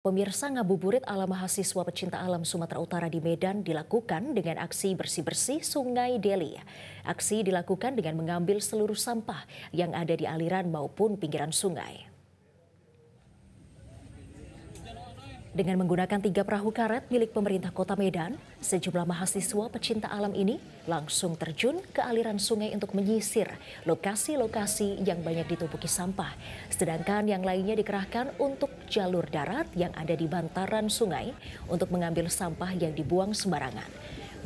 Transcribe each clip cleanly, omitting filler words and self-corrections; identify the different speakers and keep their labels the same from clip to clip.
Speaker 1: Pemirsa, ngabuburit ala mahasiswa pecinta alam Sumatera Utara di Medan dilakukan dengan aksi bersih-bersih Sungai Deli. Aksi dilakukan dengan mengambil seluruh sampah yang ada di aliran maupun pinggiran sungai. Dengan menggunakan 3 perahu karet milik pemerintah Kota Medan, sejumlah mahasiswa pecinta alam ini langsung terjun ke aliran sungai untuk menyisir lokasi-lokasi yang banyak ditumpuki sampah. Sedangkan yang lainnya dikerahkan untuk jalur darat yang ada di bantaran sungai untuk mengambil sampah yang dibuang sembarangan.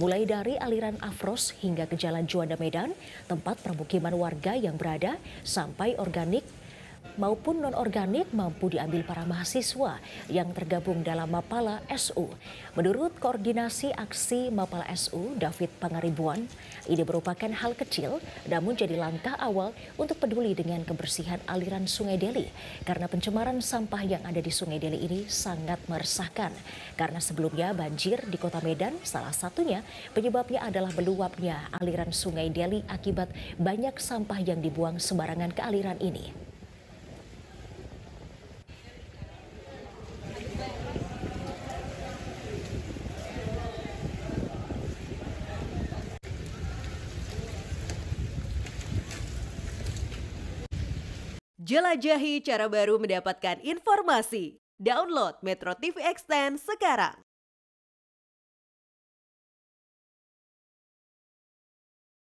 Speaker 1: Mulai dari aliran Afros hingga ke Jalan Juanda Medan, tempat permukiman warga yang berada, sampai organik maupun non-organik mampu diambil para mahasiswa yang tergabung dalam Mapala SU. Menurut koordinasi aksi Mapala SU, David Pangaribuan, ini merupakan hal kecil namun jadi langkah awal untuk peduli dengan kebersihan aliran Sungai Deli. Karena pencemaran sampah yang ada di Sungai Deli ini sangat meresahkan. Karena sebelumnya banjir di Kota Medan, salah satunya penyebabnya adalah meluapnya aliran Sungai Deli akibat banyak sampah yang dibuang sembarangan ke aliran ini.
Speaker 2: Jelajahi cara baru mendapatkan informasi. Download Metro TV Extend sekarang.